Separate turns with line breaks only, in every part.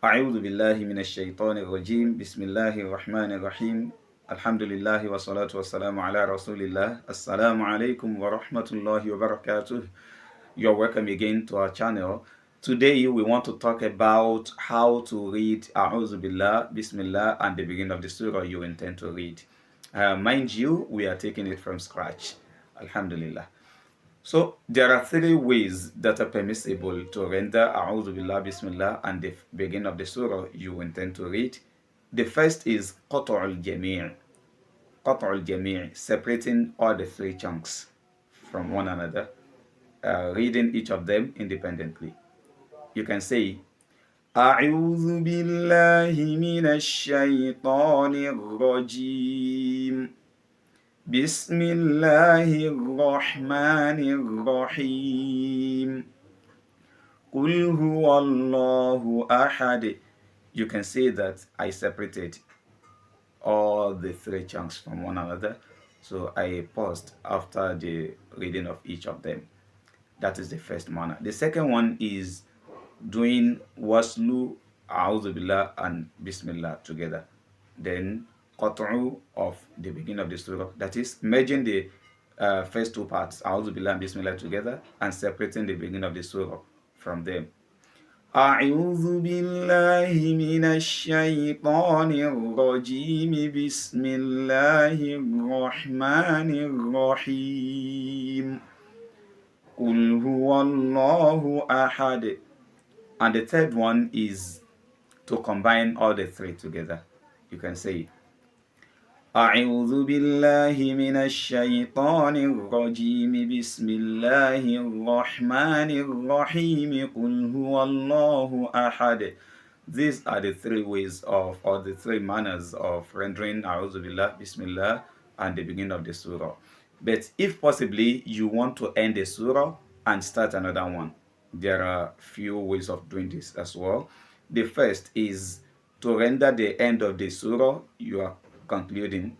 أعوذ بالله من الشيطان الرجيم بسم الله الرحمن الرحيم الحمد لله والصلاة والسلام على رسول الله السلام عليكم ورحمة الله وبركاته. You're welcome again to our channel. Today we want to talk about how to read A'udhu Billah, Bismillah and the beginning of the surah you intend to read. Mind you, we are taking it from scratch. Alhamdulillah. So there are three ways that are permissible to render A'udhu Billah, Bismillah and the beginning of the surah you intend to read. The first is Qat'ul Jami'. Qat'ul Jami', separating all the three chunks from one another, reading each of them independently. You can say أعوذ بالله من الشيطان الرجيم بسم الله الرحمن الرحيم قل هو الله أحد. You can say that I separated all the three chunks from one another, so I paused after the reading of each of them. That is the first manner. The second one is doing waslu, a'udhu billah and bismillah together. Then qat'u of the beginning of the surah, that is merging the first two parts, a'udhu billah and bismillah together, and separating the beginning of the surah from them. أعوذ بالله من الشيطان الرجيم بسم الله الرحمن الرحيم قل هو الله أحد. And the third one is to combine all the three together. You can say أعوذ بالله من الشيطان الرجيم بسم الله الرحمن الرحيم قل هو الله أحد. These are the three ways of, or the three manners of rendering أعوذ بالله, Bismillah and the beginning of the surah. But if possibly you want to end the surah and start another one, there are few ways of doing this as well. The first is to render the end of the surah you are concluding.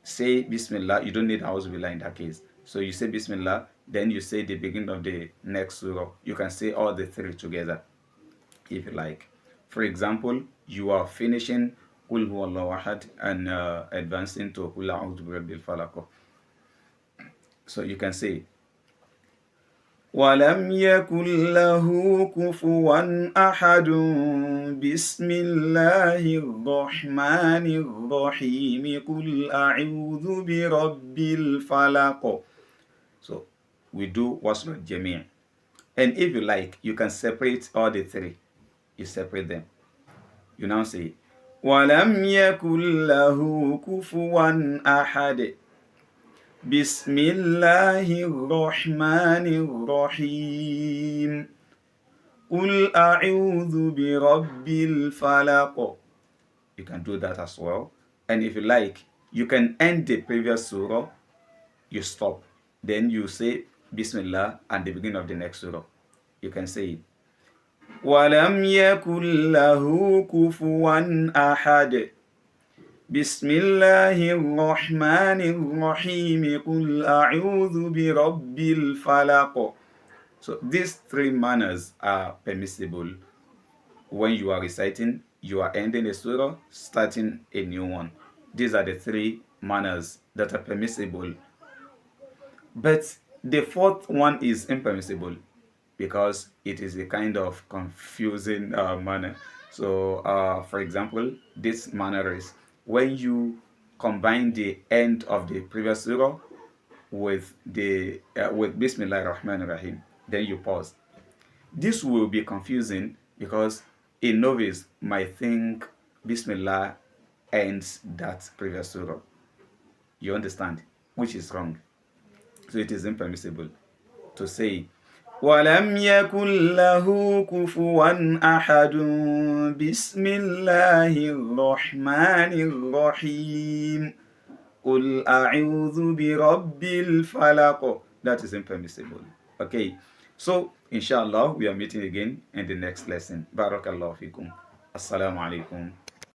Say Bismillah. You don't need A'udhu Billah in that case. So you say Bismillah, then you say the beginning of the next surah. You can say all the three together if you like. For example, you are finishing Qul Huwallahu Ahad and advancing to Qul A'udhu Birabbil Falaq. So you can say وَلَمْ يَكُنْ لَهُ كُفُوًا أَحَدٌ بِسْمِ اللَّهِ الرَّحْمَنِ الرَّحِيمِ قُلْ أَعُوذُ بِرَبِّ الْفَلَقِ. So we do wasl jami'. And if you like, you can separate all the three. You separate them. You now say وَلَمْ يَكُنْ لَهُ كُفُوًا أَحَدٌ بسم الله الرحمن الرحيم قل أعوذ برب الفلق. You can do that as well. And if you like, you can end the previous surah, you stop, then you say Bismillah and the beginning of the next surah. You can say وَلَمْ يَكُنْ لَهُ كُفُوًا أَحَدٌ بسم الله الرحمن الرحيم قل أعوذ برب الفلق. So these three manners are permissible when you are reciting, you are ending a surah, starting a new one. These are the three manners that are permissible. But the fourth one is impermissible because it is a kind of confusing manner. So for example, this manner is when you combine the end of the previous surah with the with Bismillah ar-Rahman ar-Rahim, then you pause. This will be confusing because a novice might think Bismillah ends that previous surah. You understand? Which is wrong. So it is impermissible to say وَلَمْ يَكُنْ لَهُ كُفُوًا أَحَدٌ بِسْمِ اللَّهِ الرَّحْمَنِ الرَّحِيمِ قُلْ أَعُوذُ بِرَبِّ الْفَلَقِ. That is impermissible. Okay, so inshallah we are meeting again in the next lesson. Barakallahu fikum. Assalamu alaikum